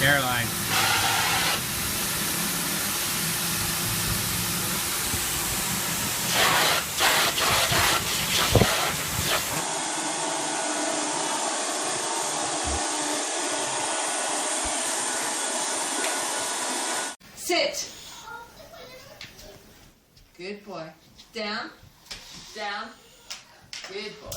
Caroline. Sit. Good boy. Down. Down. Good boy.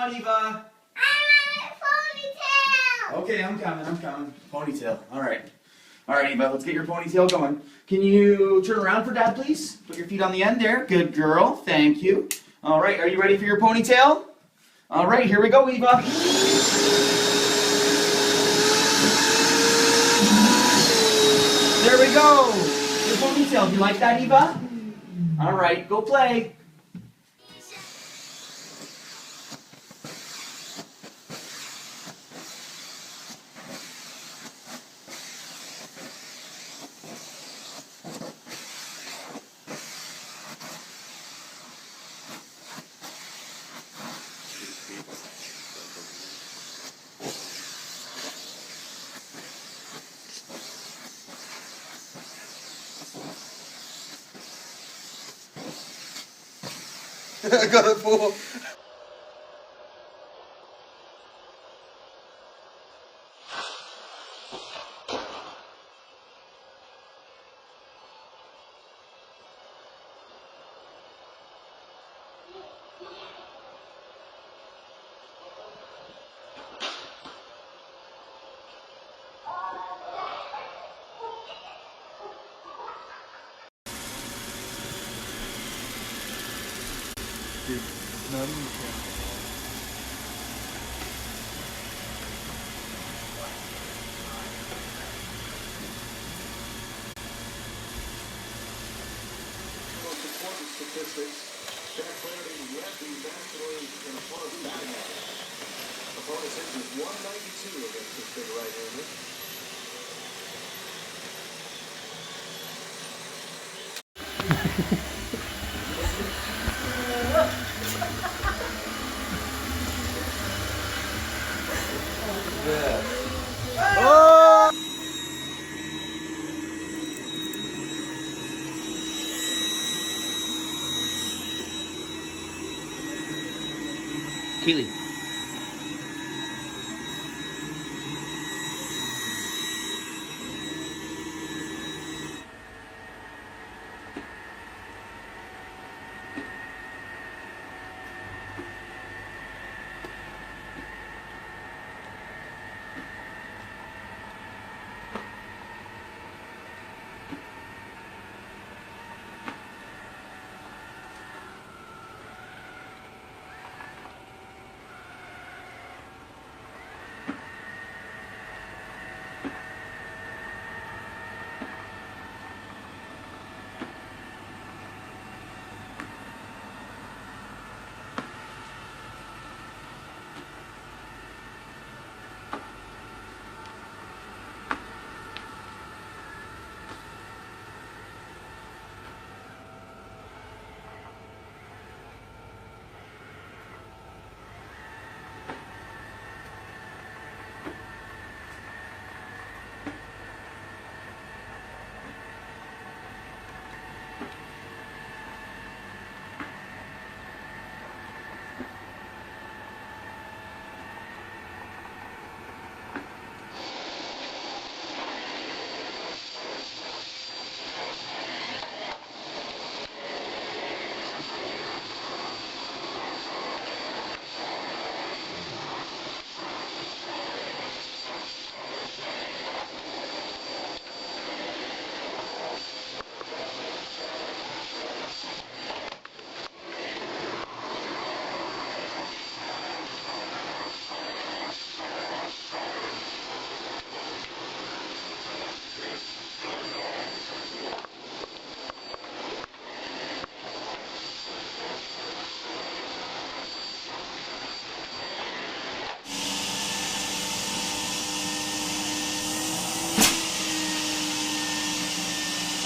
Eva? I want a ponytail! Okay, I'm coming. Ponytail. Alright, Eva, let's get your ponytail going. Can you turn around for Dad, please? Put your feet on the end there. Good girl. Thank you. Alright, are you ready for your ponytail? Alright, here we go, Eva. There we go. Your ponytail. Do you like that, Eva? Alright, go play. I got it for. Dude, not even the camera. Most important statistics, Jack Flaherty led the National League in opponents' batting average. Opponents hit was 192 against this big right-hander. Keely.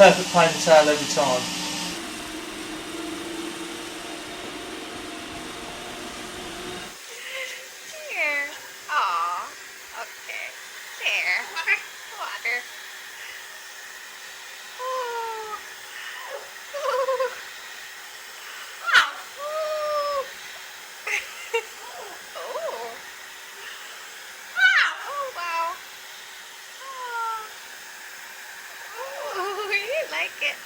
perfect ponytail every time. Here. Aw. Okay. There. Water. Ooh. Ooh. Wow. Ooh. Ooh. Wow. Oh, wow. Oh. Ooh, you like it.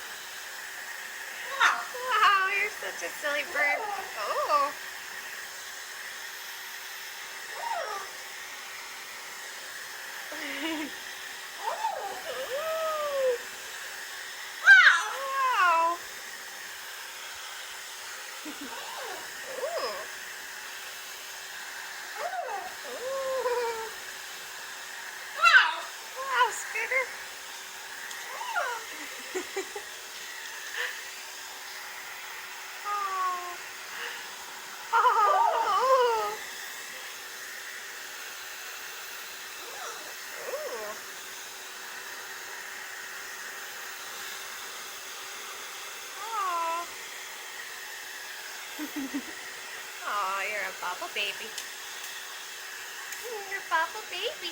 Wow, you're such a silly bird. Oh. Wow. Wow, Scooter. Oh, you're a bubble baby. You're a bubble baby.